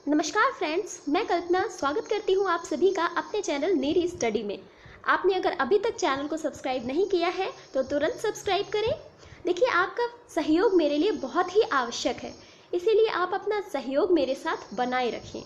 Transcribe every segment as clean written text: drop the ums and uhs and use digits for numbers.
नमस्कार फ्रेंड्स, मैं कल्पना स्वागत करती हूँ आप सभी का अपने चैनल मेरी स्टडी में। आपने अगर अभी तक चैनल को सब्सक्राइब नहीं किया है तो तुरंत सब्सक्राइब करें। देखिए, आपका सहयोग मेरे लिए बहुत ही आवश्यक है, इसीलिए आप अपना सहयोग मेरे साथ बनाए रखें।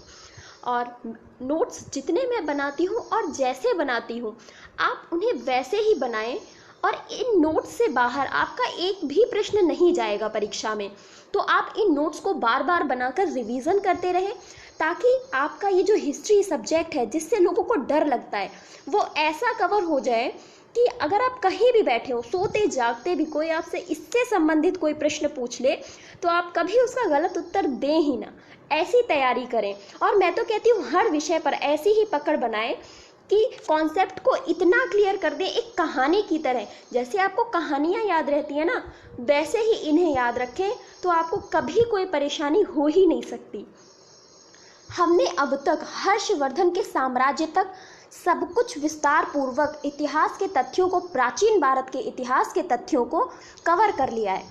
और नोट्स जितने मैं बनाती हूँ और जैसे बनाती हूँ आप उन्हें वैसे ही बनाएं, और इन नोट्स से बाहर आपका एक भी प्रश्न नहीं जाएगा परीक्षा में। तो आप इन नोट्स को बार बार बनाकर रिवीजन करते रहें, ताकि आपका ये जो हिस्ट्री सब्जेक्ट है जिससे लोगों को डर लगता है, वो ऐसा कवर हो जाए कि अगर आप कहीं भी बैठे हो, सोते जागते भी कोई आपसे इससे संबंधित कोई प्रश्न पूछ ले तो आप कभी उसका गलत उत्तर दें ही ना। ऐसी तैयारी करें। और मैं तो कहती हूँ हर विषय पर ऐसी ही पकड़ बनाएं कि कॉन्सेप्ट को इतना क्लियर कर दें, एक कहानी की तरह। जैसे आपको कहानियाँ याद रहती है ना, वैसे ही इन्हें याद रखें, तो आपको कभी कोई परेशानी हो ही नहीं सकती। हमने अब तक हर्षवर्धन के साम्राज्य तक सब कुछ विस्तार पूर्वक इतिहास के तथ्यों को, प्राचीन भारत के इतिहास के तथ्यों को कवर कर लिया है।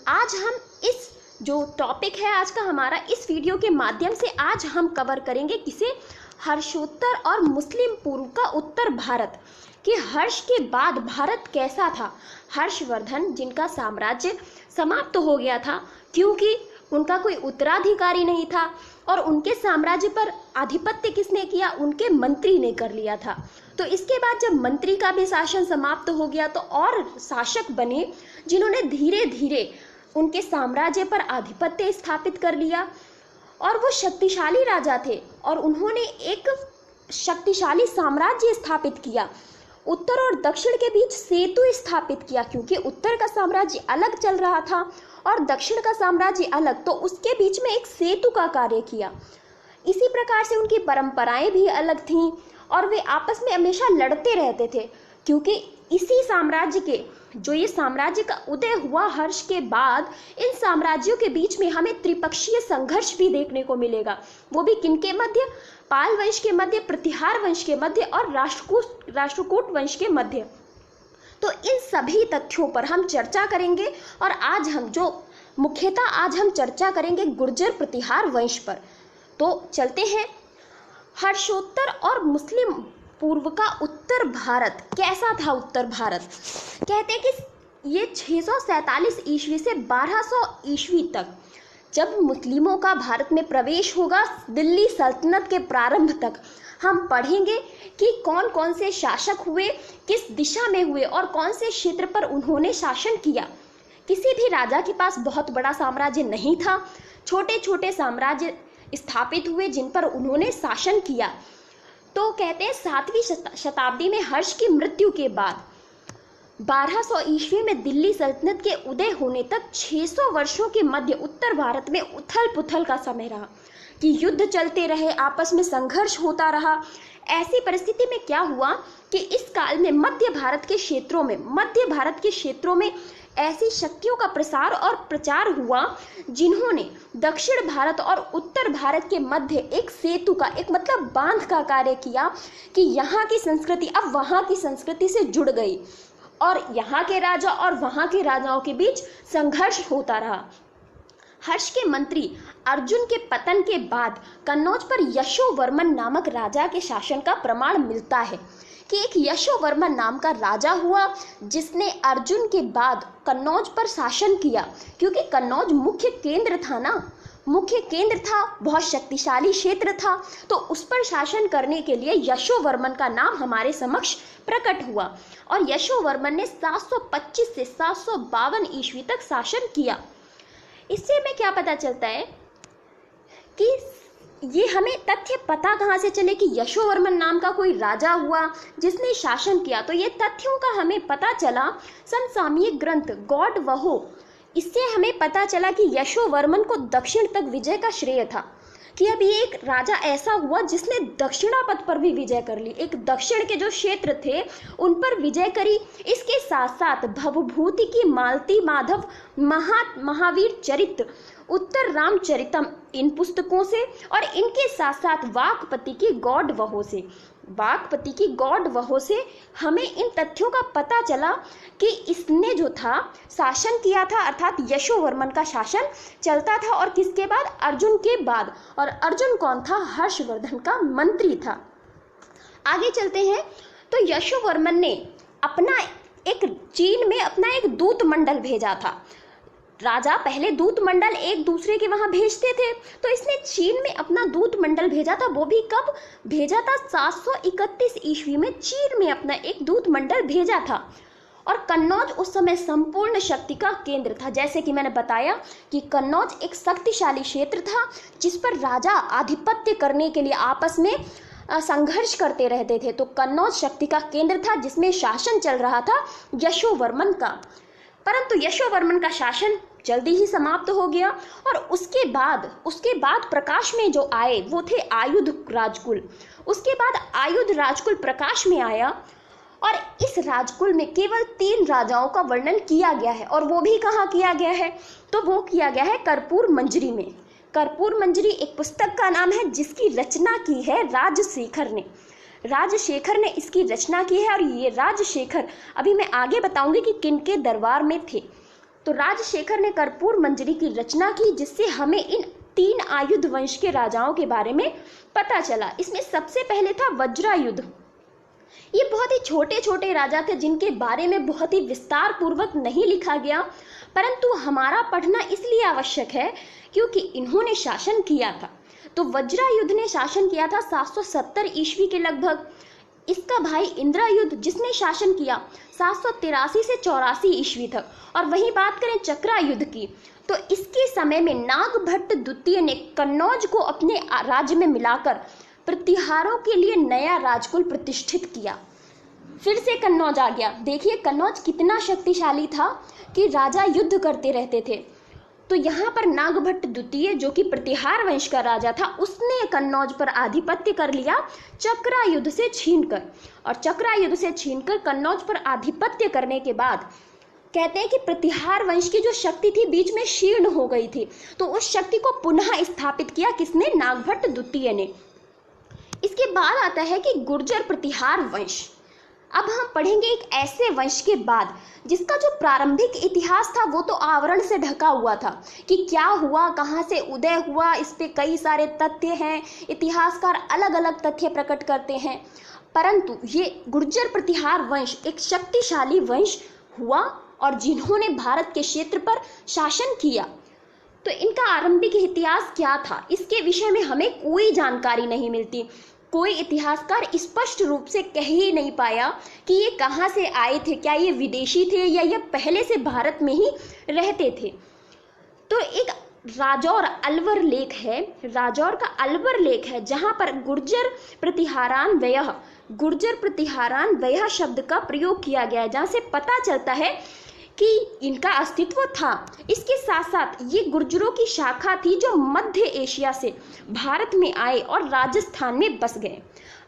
आज हम इस जो टॉपिक है आज का हमारा, इस वीडियो के माध्यम से आज हम कवर करेंगे किसे, हर्षोत्तर और मुस्लिम पूर्व का उत्तर भारत, कि हर्ष के बाद भारत कैसा था। हर्षवर्धन जिनका साम्राज्य समाप्त तो हो गया था क्योंकि उनका कोई उत्तराधिकारी नहीं था, और उनके साम्राज्य पर आधिपत्य किसने किया, उनके मंत्री ने कर लिया था। तो इसके बाद जब मंत्री का भी शासन समाप्त हो गया तो और शासक बने जिन्होंने धीरे धीरे उनके साम्राज्य पर आधिपत्य स्थापित कर लिया, और वो शक्तिशाली राजा थे और उन्होंने एक शक्तिशाली साम्राज्य स्थापित किया। उत्तर और दक्षिण के बीच सेतु स्थापित किया, क्योंकि उत्तर का साम्राज्य अलग चल रहा था और दक्षिण का साम्राज्य अलग, तो उसके बीच में एक सेतु का कार्य किया। इसी प्रकार से उनकी परंपराएं भी अलग थीं और वे आपस में हमेशा लड़ते रहते थे, क्योंकि इसी साम्राज्य के जो ये साम्राज्य का उदय हुआ हर्ष के बाद, इन साम्राज्यों के बीच में हमें त्रिपक्षीय संघर्ष भी देखने को मिलेगा। वो भी किनके मध्य, पाल वंश के मध्य, प्रतिहार वंश के मध्य और राष्ट्रकूट वंश के मध्य। तो इन सभी तथ्यों पर हम चर्चा करेंगे, और आज हम जो मुख्यतः आज हम चर्चा करेंगे गुर्जर प्रतिहार वंश पर। तो चलते हैं, हर्षोत्तर और मुस्लिम पूर्व का उत्तर भारत कैसा था। उत्तर भारत कहते हैं कि ये 647 ईस्वी से 1200 ईस्वी तक, जब मुस्लिमों का भारत में प्रवेश होगा, दिल्ली सल्तनत के प्रारंभ तक हम पढ़ेंगे कि कौन कौन से शासक हुए, किस दिशा में हुए और कौन से क्षेत्र पर उन्होंने शासन किया। किसी भी राजा के पास बहुत बड़ा साम्राज्य नहीं था, छोटे छोटे साम्राज्य स्थापित हुए जिन पर उन्होंने शासन किया। तो कहते हैं 7वीं शताब्दी में हर्ष की मृत्यु के बाद 1200 ईस्वी में दिल्ली सल्तनत के उदय होने तक 600 वर्षों के मध्य उत्तर भारत में उथल पुथल का समय रहा, कि युद्ध चलते रहे, आपस में संघर्ष होता रहा। ऐसी परिस्थिति में क्या हुआ कि इस काल में मध्य भारत के क्षेत्रों में ऐसी शक्तियों का प्रसार और प्रचार हुआ जिन्होंने दक्षिण भारत और उत्तर भारत के मध्य एक सेतु का, एक मतलब बांध का कार्य किया, कि यहाँ की संस्कृति अब वहाँ की संस्कृति से जुड़ गई, और यहाँ के राजा और वहाँ के राजाओं के बीच संघर्ष होता रहा। हर्ष के मंत्री अर्जुन के पतन के बाद कन्नौज पर यशोवर्मन नामक राजा के शासन का प्रमाण मिलता है, कि एक यशोवर्मन नाम का राजा हुआ जिसने अर्जुन के बाद कन्नौज पर शासन किया, क्योंकि कन्नौज मुख्य केंद्र था, बहुत शक्तिशाली क्षेत्र था। तो उस पर शासन करने के लिए यशोवर्मन का नाम हमारे समक्ष प्रकट हुआ, और यशोवर्मन ने 725 से 752 ईस्वी तक शासन किया। इससे हमें क्या पता चलता है कि ये हमें तथ्य पता कहाँ से चले कि यशोवर्मन नाम का कोई राजा हुआ जिसने शासन किया। तो ये तथ्यों का हमें पता चला समसामयिक ग्रंथ गॉड वहो, इससे हमें पता चला कि यशोवर्मन को दक्षिण तक विजय का श्रेय था, कि अब ये एक राजा ऐसा हुआ जिसने दक्षिणापथ पर भी विजय कर ली, एक दक्षिण के जो क्षेत्र थे उन पर विजय करी। इसके साथ साथ भवभूति की मालती माधव महावीर चरित्र, उत्तर रामचरितम, इन पुस्तकों से, और इनके साथ साथ वाकपति की गॉड वहो से। वाकपति की गौड़ वहों से हमें इन तथ्यों का पता चला कि इसने जो था शासन किया था, अर्थात यशोवर्मन का शासन चलता था। और किसके बाद? अर्जुन के बाद। और अर्जुन कौन था? हर्षवर्धन का मंत्री था। आगे चलते हैं। तो यशोवर्मन ने अपना चीन में अपना एक दूत मंडल भेजा था। राजा पहले दूत मंडल एक दूसरे के वहां भेजते थे, तो इसने चीन में अपना दूत मंडल भेजा था। वो भी कब भेजा था? 731 ईस्वी में चीन में अपना एक दूत मंडल भेजा था। और कन्नौज उस समय संपूर्ण शक्ति का केंद्र था। जैसे कि मैंने बताया कि कन्नौज एक शक्तिशाली क्षेत्र था जिस पर राजा आधिपत्य करने के लिए आपस में संघर्ष करते रहते थे। तो कन्नौज शक्ति का केंद्र था जिसमें शासन चल रहा था यशोवर्मन का। परंतु यशोवर्मन का शासन जल्दी ही समाप्त हो गया। और उसके बाद प्रकाश में जो आए वो थे आयुध राजकुल। उसके बाद आयुध राजकुल प्रकाश में आया और इस राजकुल में केवल 3 राजाओं का वर्णन किया गया है। और वो भी कहाँ किया गया है? तो वो किया गया है कर्पूर मंजरी में। कर्पूर मंजरी एक पुस्तक का नाम है जिसकी रचना की है राजशेखर ने। राजशेखर ने इसकी रचना की है। और ये राजशेखर अभी मैं आगे बताऊंगी कि किनके दरबार में थे। तो राजशेखर ने कर्पूर मंजरी की रचना की जिससे हमें इन 3 आयुध वंश के राजाओं के बारे में पता चला। इसमें सबसे पहले था वज्रायुध। ये बहुत ही छोटे छोटे राजा थे जिनके बारे में बहुत ही विस्तार पूर्वक नहीं लिखा गया, परंतु हमारा पढ़ना इसलिए आवश्यक है क्योंकि इन्होंने शासन किया था। तो वज्रायुध ने शासन किया था 770 ईस्वी के लगभग। इसका भाई इंद्रायुध जिसने शासन किया 783 से 84 ईस्वी तक। और वहीं बात करें चक्रायुध की, तो इसके समय में नागभट्ट द्वितीय ने कन्नौज को अपने राज्य में मिलाकर प्रतिहारों के लिए नया राजकुल प्रतिष्ठित किया। फिर से कन्नौज आ गया। देखिए कन्नौज कितना शक्तिशाली था कि राजा युद्ध करते रहते थे। तो यहाँ पर नागभट्ट द्वितीय जो कि प्रतिहार वंश का राजा था, उसने कन्नौज पर आधिपत्य कर लिया चक्रायुध से छीनकर। और चक्रायुध से छीनकर कन्नौज पर आधिपत्य करने के बाद कहते हैं कि प्रतिहार वंश की जो शक्ति थी बीच में क्षीण हो गई थी। तो उस शक्ति को पुनः स्थापित किया किसने? नागभट्ट द्वितीय ने। इसके बाद आता है कि गुर्जर प्रतिहार वंश। अब हम पढ़ेंगे एक ऐसे वंश के बाद जिसका जो प्रारंभिक इतिहास था वो तो आवरण से ढका हुआ था कि क्या हुआ, कहाँ से उदय हुआ, इस पे कई सारे तथ्य हैं, इतिहासकार अलग अलग तथ्य प्रकट करते हैं। परंतु ये गुर्जर प्रतिहार वंश एक शक्तिशाली वंश हुआ और जिन्होंने भारत के क्षेत्र पर शासन किया। तो इनका आरंभिक इतिहास क्या था इसके विषय में हमें कोई जानकारी नहीं मिलती। कोई इतिहासकार स्पष्ट रूप से कह ही नहीं पाया कि ये कहाँ से आए थे, क्या ये विदेशी थे या ये पहले से भारत में ही रहते थे। तो एक राजौर अलवर लेख है, राजौर का अलवर लेख है जहाँ पर गुर्जर प्रतिहारान व्यय शब्द का प्रयोग किया गया है, जहाँ से पता चलता है कि इनका अस्तित्व था। इसके साथ साथ ये गुर्जरों की शाखा थी जो मध्य एशिया से भारत में आए और राजस्थान में बस गए।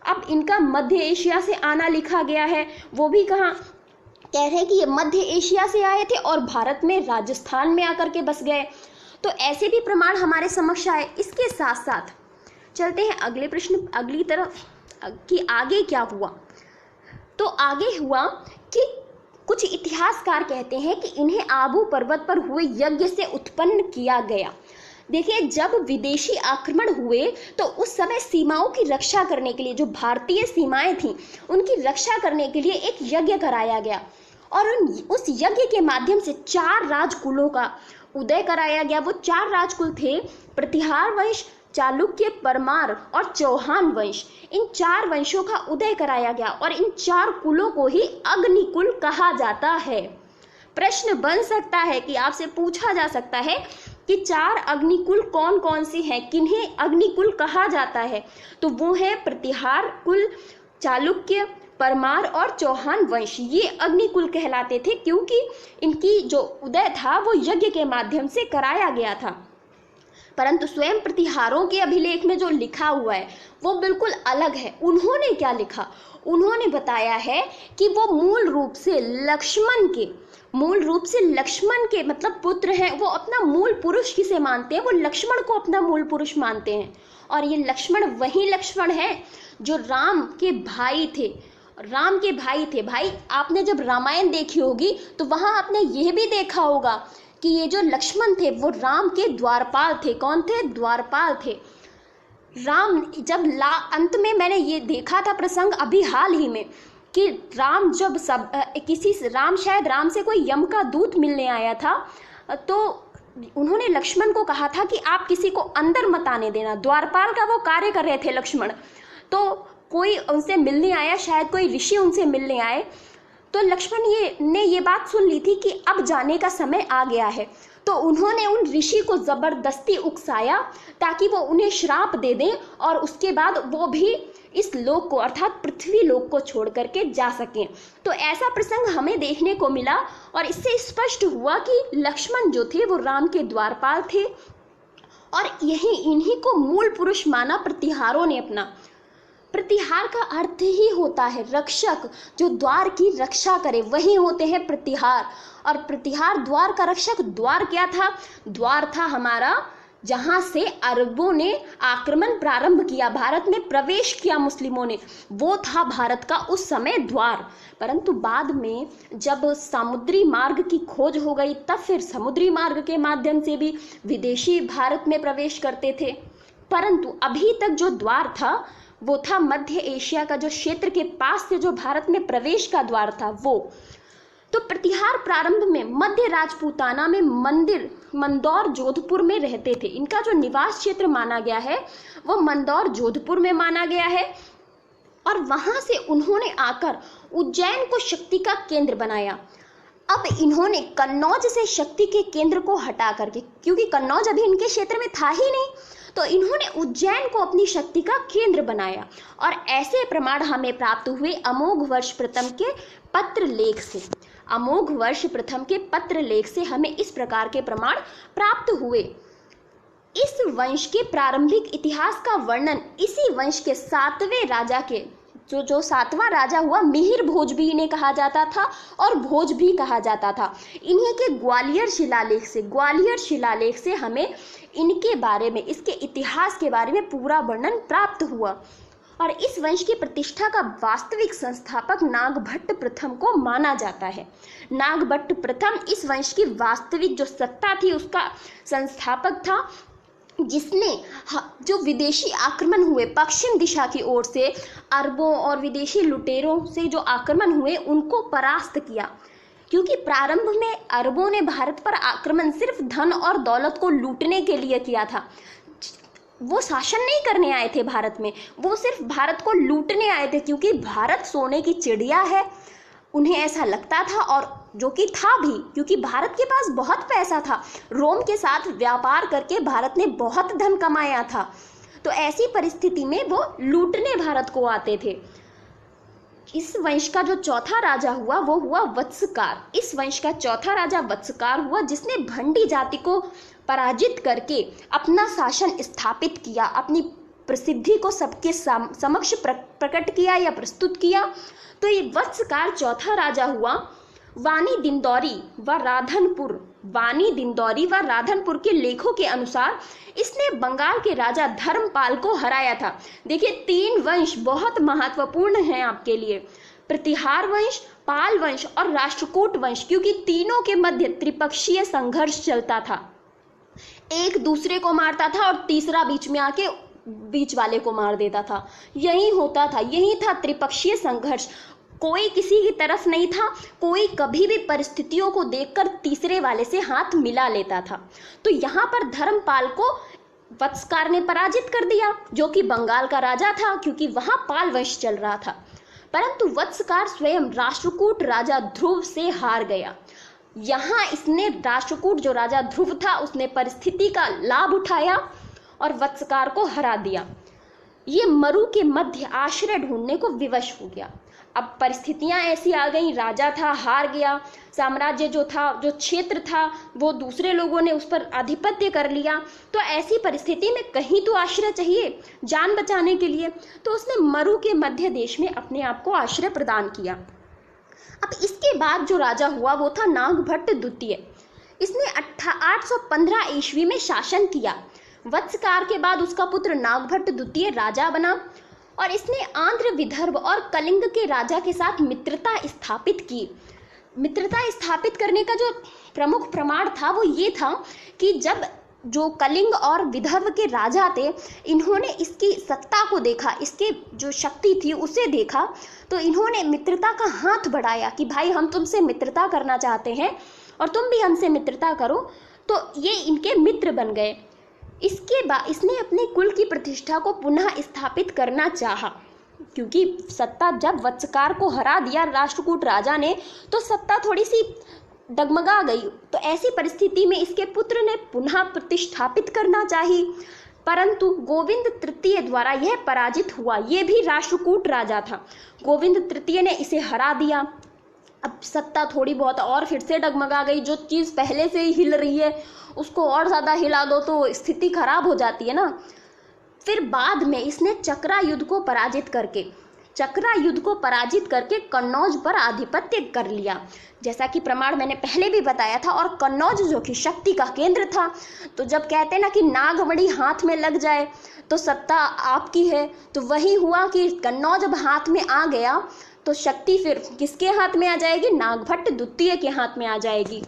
अब इनका मध्य एशिया से आना लिखा गया है, वो भी कहाँ कह रहे हैं कि ये मध्य एशिया से आए थे और भारत में राजस्थान में आकर के बस गए। तो ऐसे भी प्रमाण हमारे समक्ष आए। इसके साथ साथ चलते हैं अगले प्रश्न, अगली तरफ कि आगे क्या हुआ। तो आगे हुआ कि कुछ इतिहासकार कहते हैं कि इन्हें आबू पर्वत पर हुए यज्ञ से उत्पन्न किया गया। देखिए जब विदेशी आक्रमण हुए तो उस समय सीमाओं की रक्षा करने के लिए जो भारतीय सीमाएं थीं उनकी रक्षा करने के लिए एक यज्ञ कराया गया और उस यज्ञ के माध्यम से 4 राजकुलों का उदय कराया गया। वो 4 राजकुल थे प्रतिहार वंश, चालुक्य, परमार और चौहान वंश। इन 4 वंशों का उदय कराया गया और इन 4 कुलों को ही अग्निकुल कहा जाता है। प्रश्न बन सकता है कि आपसे पूछा जा सकता है कि 4 अग्निकुल कौन कौन से हैं, किन्हें अग्निकुल कहा जाता है। तो वो है प्रतिहार कुल, चालुक्य, परमार और चौहान वंश। ये अग्निकुल कहलाते थे क्योंकि इनकी जो उदय था वो यज्ञ के माध्यम से कराया गया था। परंतु स्वयं प्रतिहारों के अभिलेख में जो लिखा हुआ है वो बिल्कुल अलग है। उन्होंने क्या लिखा, उन्होंने बताया है कि वो मूल रूप से लक्ष्मण के मतलब पुत्र हैं। वो अपना मूल पुरुष किसे मानते हैं, वो लक्ष्मण को अपना मूल पुरुष मानते हैं। और ये लक्ष्मण वही लक्ष्मण है जो राम के भाई थे। भाई, आपने जब रामायण देखी होगी तो वहां आपने यह भी देखा होगा कि ये जो लक्ष्मण थे वो राम के द्वारपाल थे। कौन थे? द्वारपाल थे। राम जब अंत में मैंने ये देखा था प्रसंग अभी हाल ही में कि राम जब शायद राम से कोई यम का दूत मिलने आया था, तो उन्होंने लक्ष्मण को कहा था कि आप किसी को अंदर मत आने देना। द्वारपाल का वो कार्य कर रहे थे लक्ष्मण, तो कोई उनसे मिलने आया, शायद कोई ऋषि उनसे मिलने आए, तो लक्ष्मण ने ये बात सुन ली थी कि अब जाने का समय आ गया है। तो उन्होंने उन ऋषि को जबरदस्ती उकसाया ताकि वो उन्हें श्राप दे दें और उसके बाद वो भी इस लोक को अर्थात पृथ्वी लोक को छोड़ करके जा सकें। तो ऐसा प्रसंग हमें देखने को मिला और इससे स्पष्ट हुआ कि लक्ष्मण जो थे वो राम के द्वारपाल थे और इन्हीं को मूल पुरुष माना प्रतिहारों ने अपना। प्रतिहार का अर्थ ही होता है रक्षक, जो द्वार की रक्षा करे, वही होते हैं प्रतिहार। और प्रतिहार द्वार का रक्षक। द्वार क्या था? द्वार था हमारा जहां से अरबों ने आक्रमण प्रारंभ किया, भारत में प्रवेश किया मुस्लिमों ने, वो था भारत का उस समय द्वार। परंतु बाद में जब समुद्री मार्ग की खोज हो गई तब फिर समुद्री मार्ग के माध्यम से भी विदेशी भारत में प्रवेश करते थे। परंतु अभी तक जो द्वार था वो था मध्य एशिया का जो क्षेत्र के पास से जो भारत में प्रवेश का द्वार था वो। तो प्रतिहार प्रारंभ में मध्य राजपूताना में मंदौर जोधपुर में रहते थे। इनका जो निवास क्षेत्र माना गया है वो मंदौर जोधपुर में माना गया है और वहां से उन्होंने आकर उज्जैन को शक्ति का केंद्र बनाया। अब इन्होंने कन्नौज से शक्ति के केंद्र को हटा करके, क्योंकि कन्नौज अभी इनके क्षेत्र में था ही नहीं, तो इन्होंने उज्जैन को अपनी शक्ति का केंद्र बनाया। और ऐसे प्रमाण हमें प्राप्त हुए अमोघ वर्ष प्रथम के पत्र लेख से। अमोघ वर्ष प्रथम के पत्र लेख से हमें इस प्रकार के प्रमाण प्राप्त हुए। इस वंश के प्रारंभिक इतिहास का वर्णन इसी वंश के 7वें राजा के जो 7वां राजा हुआ, मिहिर भोज भी इन्हें कहा जाता था और भोज भी कहा जाता था। इन्हीं के ग्वालियर शिलालेख से हमें इनके बारे में, इसके इतिहास के बारे में पूरा वर्णन प्राप्त हुआ। और इस वंश की प्रतिष्ठा का वास्तविक संस्थापक नागभट्ट प्रथम को माना जाता है। नागभट्ट प्रथम इस वंश की वास्तविक जो सत्ता थी उसका संस्थापक था, जिसने जो विदेशी आक्रमण हुए पश्चिम दिशा की ओर से, अरबों और विदेशी लुटेरों से जो आक्रमण हुए उनको परास्त किया। क्योंकि प्रारंभ में अरबों ने भारत पर आक्रमण सिर्फ धन और दौलत को लूटने के लिए किया था। वो शासन नहीं करने आए थे भारत में, वो सिर्फ भारत को लूटने आए थे, क्योंकि भारत सोने की चिड़िया है, उन्हें ऐसा लगता था। और जो कि था भी, क्योंकि भारत के पास बहुत पैसा था, रोम के साथ व्यापार करके भारत ने बहुत धन कमाया था। तो ऐसी परिस्थिति में वो लूटने भारत को आते थे। इस वंश का जो चौथा राजा हुआ वो हुआ वत्सकार। इस वंश का चौथा राजा वत्सकार हुआ, जिसने भंडी जाति को पराजित करके अपना शासन स्थापित किया, अपनी प्रसिद्धि को सबके समक्ष प्रकट किया या प्रस्तुत किया। तो ये वत्सकार चौथा राजा हुआ। वानी दिंदौरी व राधनपुर के लेखों के अनुसार इसने बंगाल के राजा धर्मपाल को हराया था। देखिए 3 वंश बहुत महत्वपूर्ण हैं आपके लिए, प्रतिहार वंश, पाल वंश और राष्ट्रकूट वंश, क्योंकि तीनों के मध्य त्रिपक्षीय संघर्ष चलता था। एक दूसरे को मारता था और तीसरा बीच में आके बीच वाले को मार देता था। यही था त्रिपक्षीय संघर्ष। कोई किसी की तरफ नहीं था, कोई कभी भी परिस्थितियों को देखकर तीसरे वाले से हाथ मिला लेता था। तो यहाँ पर धर्मपाल को वत्सकार ने पराजित कर दिया, जो कि बंगाल का राजा था, क्योंकि वहां पाल वंश चल रहा था। परंतु वत्सकार स्वयं राष्ट्रकूट राजा ध्रुव से हार गया। यहाँ इसने राष्ट्रकूट जो राजा ध्रुव था उसने परिस्थिति का लाभ उठाया और वत्सकार को हरा दिया। ये मरु के मध्य आश्रय ढूंढने को विवश हो गया। अब परिस्थितियां ऐसी आ गई, राजा था हार गया, साम्राज्य जो था, जो क्षेत्र था, वो दूसरे लोगों ने उस पर आधिपत्य कर लिया। तो ऐसी परिस्थिति में कहीं तो आश्रय चाहिए जान बचाने के लिए, तो उसने मरु के मध्य देश में अपने आप को आश्रय प्रदान किया। अब इसके बाद जो राजा हुआ वो था नागभट्ट द्वितीय। इसने 815 ईस्वी में शासन किया। वत्सकार के बाद उसका पुत्र नागभट्ट द्वितीय राजा बना और इसने आंध्र, विदर्भ और कलिंग के राजा के साथ मित्रता स्थापित की। मित्रता स्थापित करने का जो प्रमुख प्रमाण था वो ये था कि जब जो कलिंग और विदर्भ के राजा थे, इन्होंने इसकी सत्ता को देखा, इसके जो शक्ति थी उसे देखा, तो इन्होंने मित्रता का हाथ बढ़ाया कि भाई हम तुमसे मित्रता करना चाहते हैं और तुम भी हमसे मित्रता करो। तो ये इनके मित्र बन गए। इसके बाद इसने अपने कुल की प्रतिष्ठा को पुनः स्थापित करना चाहा, क्योंकि सत्ता जब वत्सकार को हरा दिया राष्ट्रकूट राजा ने, तो सत्ता थोड़ी सी डगमगा गई। तो ऐसी परिस्थिति में इसके पुत्र ने पुनः प्रतिष्ठापित करना चाहिए, परंतु गोविंद तृतीय द्वारा यह पराजित हुआ। यह भी राष्ट्रकूट राजा था। गोविंद तृतीय ने इसे हरा दिया। अब सत्ता थोड़ी बहुत और फिर से डगमगा गई। जो चीज़ पहले से ही हिल रही है उसको और ज़्यादा हिला दो तो स्थिति खराब हो जाती है ना। फिर बाद में इसने चक्रा युद्ध को पराजित करके कन्नौज पर आधिपत्य कर लिया, जैसा कि प्रमाण मैंने पहले भी बताया था। और कन्नौज जो कि शक्ति का केंद्र था, तो जब कहते हैं ना कि नागमणि हाथ में लग जाए तो सत्ता आपकी है, तो वही हुआ कि कन्नौज जब हाथ में आ गया तो शक्ति फिर किसके हाथ में आ जाएगी? नागभट्ट द्वितीय के हाथ में आ जाएगी।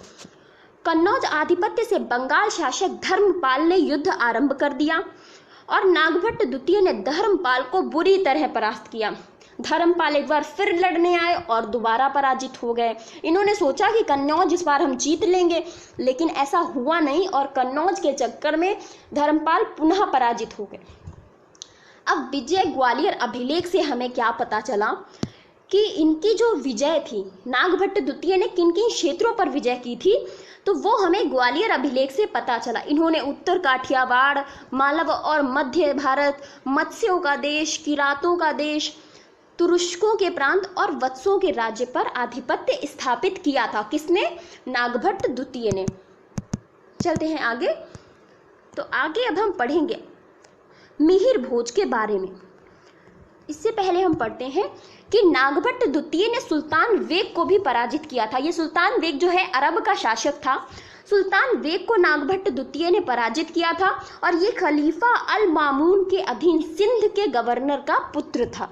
कन्नौज आधिपत्य से बंगाल शासक धर्मपाल ने युद्ध आरंभ कर दिया और नागभट्ट द्वितीय ने धर्मपाल को बुरी तरह परास्त किया। धर्मपाल एक बार फिर लड़ने आए और दोबारा पराजित हो गए। इन्होंने सोचा कि कन्नौज इस बार हम जीत लेंगे, लेकिन ऐसा हुआ नहीं और कन्नौज के चक्कर में धर्मपाल पुनः पराजित हो गए। अब विजय ग्वालियर अभिलेख से हमें क्या पता चला कि इनकी जो विजय थी, नागभट्ट द्वितीय ने किन किन क्षेत्रों पर विजय की थी, तो वो हमें ग्वालियर अभिलेख से पता चला। इन्होंने उत्तर काठियावाड़, मालव और मध्य भारत, मत्स्यों का देश, किरातों का देश, तुरुष्कों के प्रांत और वत्सों के राज्य पर आधिपत्य स्थापित किया था। किसने? नागभट्ट द्वितीय ने। चलते हैं आगे। तो आगे अब हम पढ़ेंगे मिहिर भोज के बारे में। इससे पहले हम पढ़ते हैं कि नागभट्ट द्वितीय ने सुल्तान वेग को भी पराजित किया था। ये सुल्तान वेग जो है अरब का शासक था। सुल्तान वेग को नागभट्ट द्वितीय ने पराजित किया था और ये खलीफा अल मामून के अधीन सिंध के गवर्नर का पुत्र था।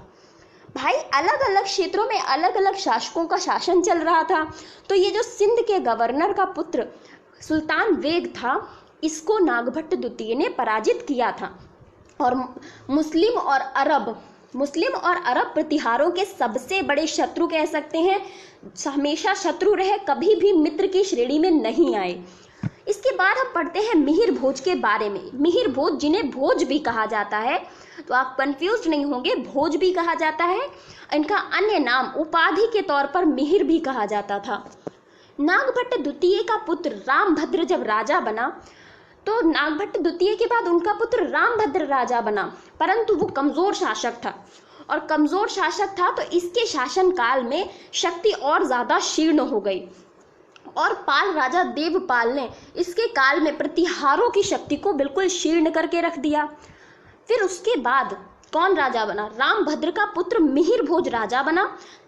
भाई अलग अलग क्षेत्रों में अलग अलग शासकों का शासन चल रहा था, तो ये जो सिंध के गवर्नर का पुत्र सुल्तान वेग था, इसको नागभट्ट द्वितीय ने पराजित किया था। और मुस्लिम और अरब प्रतिहारों के सबसे बड़े शत्रु कह सकते हैं। हमेशा शत्रु रहे, कभी भी मित्र की श्रेणी में नहीं आए। इसके बाद हम पढ़ते हैं मिहिर भोज के बारे में। मिहिर भोज, जिन्हें भोज भी कहा जाता है, तो आप कंफ्यूज नहीं होंगे, भोज भी कहा जाता है। इनका अन्य नाम उपाधि के तौर पर मिहिर भी कहा जाता था। नागभट्ट द्वितीय का पुत्र रामभद्र जब राजा बना, तो नागभट्ट द्वितीय के बाद उनका पुत्र रामभद्र राजा बना, परंतु वो कमजोर शासक था। और कमजोर शासक था तो इसके शासन काल में शक्ति और ज्यादा क्षीण हो गई। और पाल राजा देवपाल ने इसके काल में प्रतिहारों की शक्ति को बिल्कुल क्षीण करके रख दिया। फिर उसके बाद कौन राजा बना? रामभद्र का पुत्र मिहिर भोज राजा बना।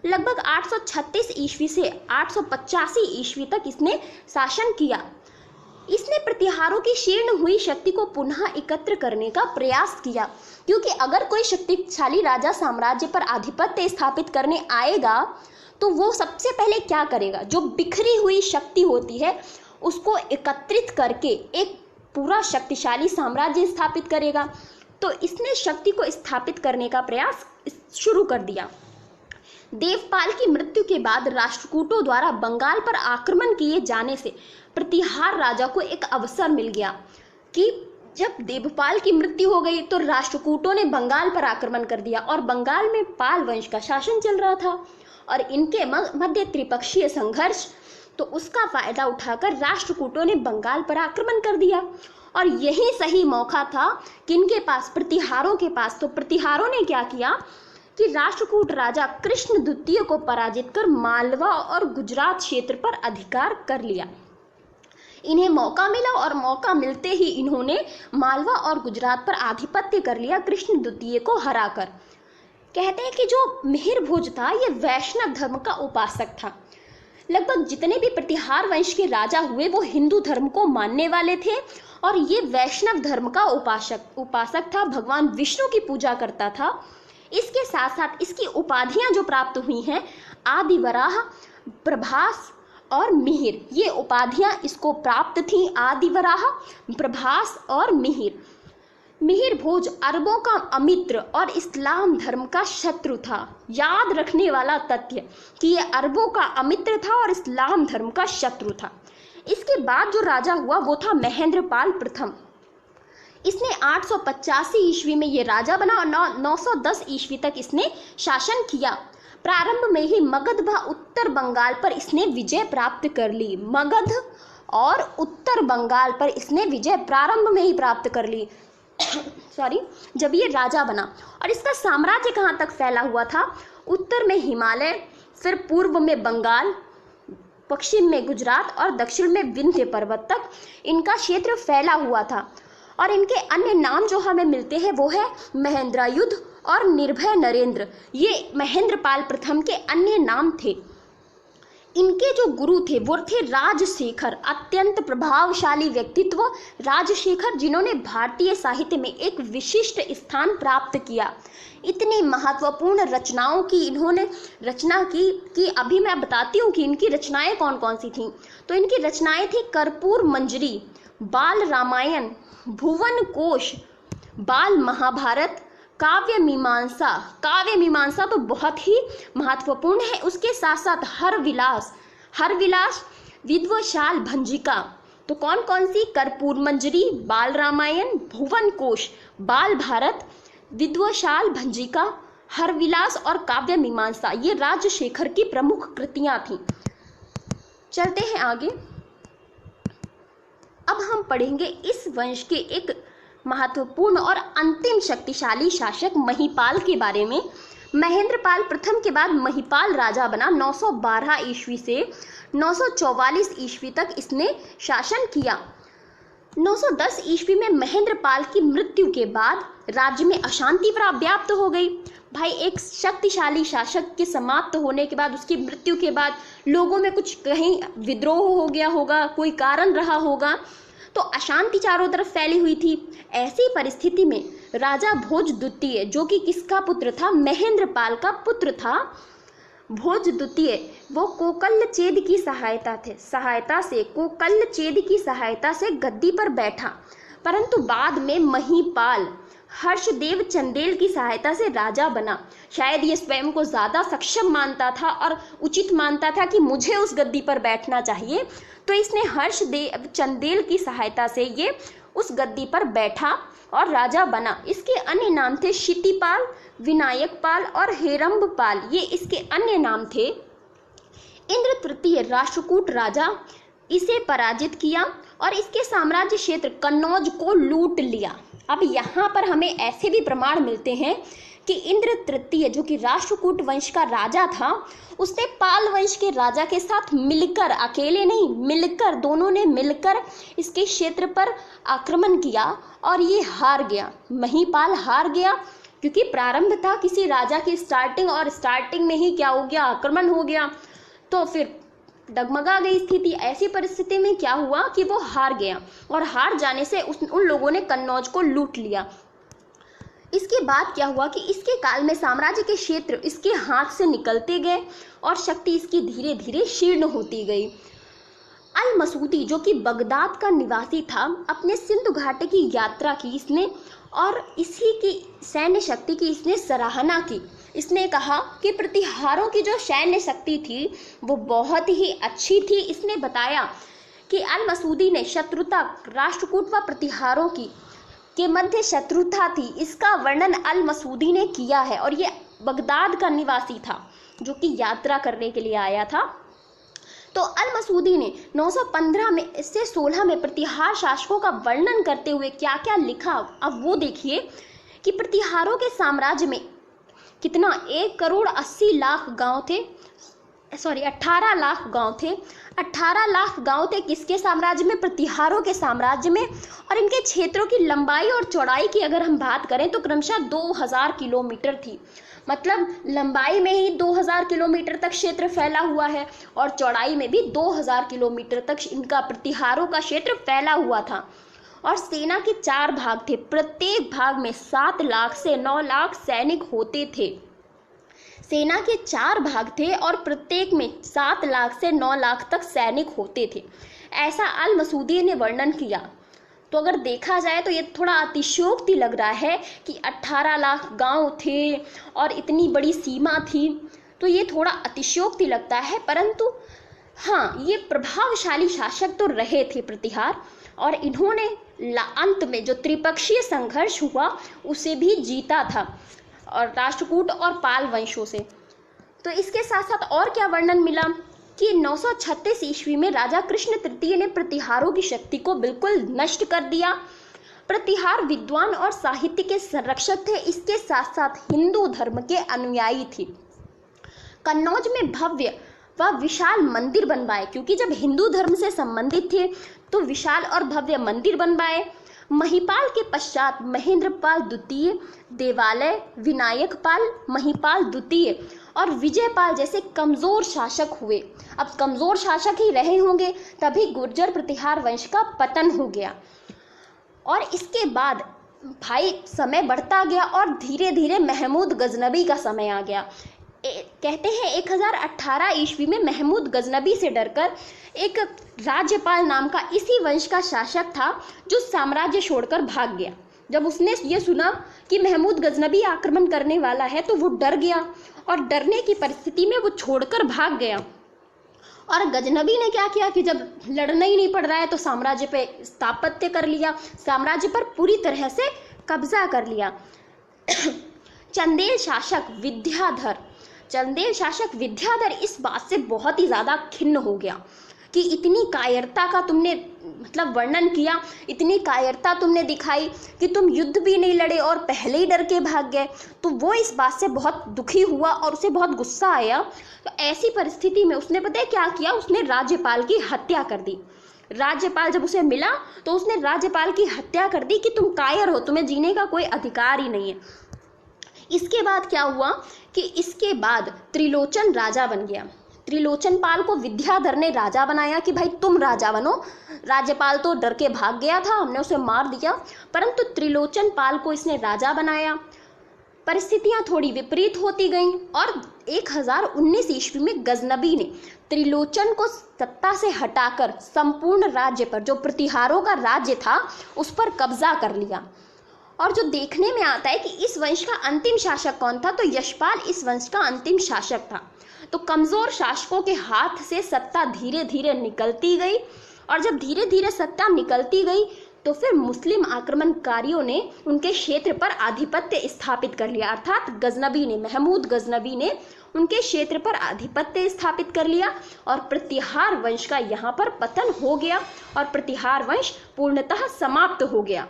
लगभग 836 ईस्वी से 885 ईस्वी तक इसने शासन किया। इसने प्रतिहारों की क्षीण हुई शक्ति को पुनः एकत्र करने का प्रयास किया, क्योंकि अगर कोई शक्तिशाली राजा साम्राज्य पर आधिपत्य स्थापित करने आएगा तो वो सबसे पहले क्या करेगा? जो बिखरी हुई शक्ति होती है उसको एकत्रित करके एक पूरा शक्तिशाली साम्राज्य स्थापित करेगा। तो इसने शक्ति को स्थापित करने का प्रयास शुरू कर दिया। देवपाल की मृत्यु के बाद राष्ट्रकूटों द्वारा बंगाल पर आक्रमण किए जाने से प्रतिहार राजा को एक अवसर मिल गया कि जब देवपाल की मृत्यु हो गई तो राष्ट्रकूटों ने बंगाल पर आक्रमण कर दिया और बंगाल में पाल वंश का शासन चल रहा था और इनके मध्य त्रिपक्षीय संघर्ष, तो उसका फायदा उठाकर राष्ट्रकूटों ने बंगाल पर आक्रमण कर दिया। और यही सही मौका था किनके पास? प्रतिहारों के पास। तो प्रतिहारों ने क्या किया कि राष्ट्रकूट राजा कृष्ण द्वितीय को पराजित कर मालवा और गुजरात क्षेत्र पर अधिकार कर लिया। इन्हें मौका मिला और मौका मिलते ही इन्होंने मालवा और गुजरात पर आधिपत्य कर लिया कृष्ण द्वितीय को हराकर। कहते हैं कि जो मिहिर भोज था ये वैष्णव धर्म का उपासक था। लगभग जितने भी प्रतिहार वंश के राजा हुए वो हिंदू धर्म को मानने वाले थे और ये वैष्णव धर्म का उपासक था, भगवान विष्णु की पूजा करता था। इसके साथ साथ इसकी उपाधियां जो प्राप्त हुई हैं, आदि वराह, प्रभास और मिहिर, ये उपाधियां इसको प्राप्त थीं। आदि वराह, प्रभास और मिहिर। मिहिर भोज अरबों का अमित्र और इस्लाम धर्म का शत्रु था। याद रखने वाला तथ्य कि ये अरबों का अमित्र था और इस्लाम धर्म का शत्रु था। इसके बाद जो राजा हुआ वो था महेंद्रपाल प्रथम। इसने 885 ईस्वी में ये राजा बना और 910 ईस्वी तक इसने शासन किया। प्रारंभ में ही मगध व उत्तर बंगाल पर इसने विजय प्राप्त कर ली। मगध और उत्तर बंगाल पर इसने विजय प्रारंभ में ही प्राप्त कर ली जब ये राजा बना। और इसका साम्राज्य कहाँ तक फैला हुआ था? उत्तर में हिमालय, फिर पूर्व में बंगाल, पश्चिम में गुजरात और दक्षिण में विंध्य पर्वत तक इनका क्षेत्र फैला हुआ था। और इनके अन्य नाम जो हमें मिलते हैं वो है महेंद्रायुध और निर्भय नरेंद्र। ये महेंद्रपाल प्रथम के अन्य नाम थे। इनके जो गुरु थे वो थे राजशेखर, अत्यंत प्रभावशाली व्यक्तित्व राजशेखर, जिन्होंने भारतीय साहित्य में एक विशिष्ट स्थान प्राप्त किया। इतनी महत्वपूर्ण रचनाओं की इन्होंने रचना की कि अभी मैं बताती हूँ कि इनकी रचनाएं कौन कौन सी थीं। तो इनकी रचनाएं थी कर्पूर मंजरी, बाल रामायण, भुवन कोश, बाल महाभारत, काव्य मीमांसा तो बहुत ही महत्वपूर्ण है। उसके साथ साथ हर विलास, विद्वशाल भंजिका। तो कौन कौन सी? कर्पूर मंजरी, बाल रामायण, भुवन कोश, बाल भारत, विद्वशाल भंजिका, हर विलास और काव्य मीमांसा, ये राजशेखर की प्रमुख कृतियां थीं। चलते हैं आगे। अब हम पढ़ेंगे इस वंश के एक महत्वपूर्ण और अंतिम शक्तिशाली शासक महिपाल के बारे में। महेंद्रपाल प्रथम के बाद महिपाल राजा बना। 912 ईस्वी से 944 ईस्वी तक इसने शासन किया। 910 ईस्वी में महेंद्रपाल की मृत्यु के बाद राज्य में अशांति व्याप्त हो गई। भाई, एक शक्तिशाली शासक के समाप्त होने के बाद, उसकी मृत्यु के बाद लोगों में कुछ कहीं विद्रोह हो गया होगा, कोई कारण रहा होगा, तो अशांति चारों तरफ फैली हुई थी। ऐसी परिस्थिति में राजा भोज द्वितीय, जो कि किसका पुत्र था? महेंद्रपाल का पुत्र था। भोज द्वितीय वो कोकलचेद की सहायता से गद्दी पर बैठा, परंतु बाद में महिपाल हर्षदेव चंदेल की सहायता से राजा बना। शायद ये स्वयं को ज़्यादा सक्षम मानता था और उचित मानता था कि मुझे उस गद्दी पर बैठना चाहिए, तो इसने हर्षदेव चंदेल की सहायता से ये उस गद्दी पर बैठा और राजा बना। इसके अन्य नाम थे क्षितिपाल, विनायकपाल और हेरंबपाल, ये इसके अन्य नाम थे। इंद्र तृतीय राष्ट्रकूट राजा, इसे पराजित किया और इसके साम्राज्य क्षेत्र कन्नौज को लूट लिया। अब यहाँ पर हमें ऐसे भी प्रमाण मिलते हैं कि इंद्र तृतीय, जो कि राष्ट्रकूट वंश का राजा था, उसने पाल वंश के राजा के साथ मिलकर, अकेले नहीं, मिलकर, दोनों ने मिलकर इसके क्षेत्र पर आक्रमण किया और ये हार गया। महिपाल हार गया क्योंकि प्रारंभ था किसी राजा की स्टार्टिंग, और स्टार्टिंग में ही क्या हो गया? आक्रमण हो गया, तो फिर डगमगा गई स्थिति। ऐसी परिस्थिति में क्या हुआ कि वो हार गया और हार जाने से उन लोगों ने कन्नौज को लूट लिया। इसके बाद क्या हुआ कि इसके काल में साम्राज्य के क्षेत्र इसके हाथ से निकलते गए और शक्ति इसकी धीरे धीरे क्षीर्ण होती गई। अल मसूदी, जो कि बगदाद का निवासी था, अपने सिंधु घाटी की यात्रा की इसने और इसी की सैन्य शक्ति की इसने सराहना की। इसने कहा कि प्रतिहारों की जो सैन्य शक्ति थी वो बहुत ही अच्छी थी। इसने बताया कि अल मसूदी ने शत्रुता, राष्ट्रकूट व प्रतिहारों की के मध्य शत्रुता थी, इसका वर्णन अल मसूदी ने किया है। और ये बगदाद का निवासी था जो कि यात्रा करने के लिए आया था। तो अल मसूदी ने 915 में से 16 में प्रतिहार शासकों का वर्णन करते हुए क्या क्या लिखा, अब वो देखिए कि प्रतिहारों के साम्राज्य में कितना 1,80,00,000 गांव थे, सॉरी 18 लाख गांव थे। 18 लाख गांव थे किसके साम्राज्य में? प्रतिहारों के साम्राज्य में। और इनके क्षेत्रों की लंबाई और चौड़ाई की अगर हम बात करें तो क्रमशः 2000 किलोमीटर थी। मतलब लंबाई में ही 2000 किलोमीटर तक क्षेत्र फैला हुआ है और चौड़ाई में भी 2000 किलोमीटर तक इनका प्रतिहारों का क्षेत्र फैला हुआ था। और सेना के 4 भाग थे, प्रत्येक भाग में 7 लाख से 9 लाख सैनिक होते थे। सेना के 4 भाग थे और प्रत्येक में 7 लाख से 9 लाख तक सैनिक होते थे, ऐसा अल मसूदी ने वर्णन किया। तो अगर देखा जाए तो ये थोड़ा अतिशयोक्ति लग रहा है कि 18 लाख गांव थे और इतनी बड़ी सीमा थी, तो ये थोड़ा अतिशयोक्ति लगता है। परंतु हाँ, ये प्रभावशाली शासक तो रहे थे प्रतिहार, और इन्होंने अंत में जो त्रिपक्षीय संघर्ष हुआ उसे भी जीता था, और राष्ट्रकूट और पाल वंशों से। तो इसके साथ साथ और क्या वर्णन मिला कि 936 ईस्वी में राजा कृष्ण तृतीय ने प्रतिहारों की शक्ति को बिल्कुल नष्ट कर दिया। प्रतिहार विद्वान और साहित्य के संरक्षक थे, इसके साथ साथ हिंदू धर्म के अनुयायी थे। कन्नौज में भव्य व विशाल मंदिर बनवाए, क्योंकि जब हिंदू धर्म से संबंधित थे तो विशाल और भव्य मंदिर बनवाए। महिपाल के पश्चात महेंद्रपाल द्वितीय, देवालय, विनायकपाल, महिपाल द्वितीय और विजयपाल जैसे कमजोर शासक हुए। अब कमजोर शासक ही रहे होंगे तभी गुर्जर प्रतिहार वंश का पतन हो गया। और इसके बाद भाई समय बढ़ता गया और धीरे धीरे महमूद गजनबी का समय आ गया। कहते हैं 1018 ईस्वी में महमूद गजनबी से डरकर एक राज्यपाल नाम का इसी वंश का शासक था जो साम्राज्य छोड़कर भाग गया। जब उसने ये सुना कि महमूद गजनबी आक्रमण करने वाला है तो वो डर गया, और डरने की परिस्थिति में वो छोड़कर भाग गया। और गजनबी ने क्या किया कि जब लड़ना ही नहीं पड़ रहा है तो साम्राज्य पे स्थापत्य कर लिया, साम्राज्य पर पूरी तरह से कब्जा कर लिया। चंदेल शासक विद्याधर इस बात से बहुत ही ज़्यादा खिन्न हो गया कि इतनी कायरता का तुमने मतलब वर्णन किया, इतनी कायरता तुमने दिखाई कि तुम युद्ध भी नहीं लड़े और पहले ही डर के भाग गए। तो वो इस बात से बहुत दुखी हुआ और उसे बहुत गुस्सा आया। तो ऐसी परिस्थिति में उसने पता है क्या किया, उसने राज्यपाल की हत्या कर दी। राज्यपाल जब उसे मिला तो उसने राज्यपाल की हत्या कर दी कि तुम कायर हो, तुम्हें जीने का कोई अधिकार ही नहीं है। इसके बाद क्या हुआ कि इसके बाद त्रिलोचन राजा बन गया। त्रिलोचन पाल को विद्याधर ने राजा बनाया कि भाई तुम राजा बनो। राज्यपाल तो डर के भाग गया था, हमने उसे मार दिया, परंतु त्रिलोचन पाल को इसने राजा बनाया। परिस्थितियां थोड़ी विपरीत होती गईं और 1019 ईस्वी में गजनबी ने त्रिलोचन को सत्ता से हटाकर संपूर्ण राज्य पर, जो प्रतिहारों का राज्य था, उस पर कब्जा कर लिया। और जो देखने में आता है कि इस वंश का अंतिम शासक कौन था, तो यशपाल इस वंश का अंतिम शासक था। तो कमजोर शासकों के हाथ से सत्ता धीरे धीरे निकलती गई, और जब धीरे धीरे सत्ता निकलती गई तो फिर मुस्लिम आक्रमणकारियों ने उनके क्षेत्र पर आधिपत्य स्थापित कर लिया। अर्थात गजनबी ने, महमूद गजनबी ने उनके क्षेत्र पर आधिपत्य स्थापित कर लिया और प्रतिहार वंश का यहाँ पर पतन हो गया और प्रतिहार वंश पूर्णतः समाप्त हो गया।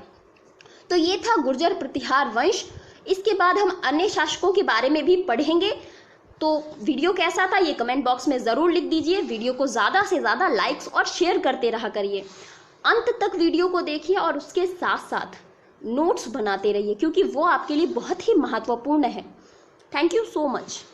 तो ये था गुर्जर प्रतिहार वंश। इसके बाद हम अन्य शासकों के बारे में भी पढ़ेंगे। तो वीडियो कैसा था ये कमेंट बॉक्स में ज़रूर लिख दीजिए। वीडियो को ज़्यादा से ज़्यादा लाइक्स और शेयर करते रहा करिए। अंत तक वीडियो को देखिए और उसके साथ साथ नोट्स बनाते रहिए, क्योंकि वो आपके लिए बहुत ही महत्वपूर्ण है। Thank you so much.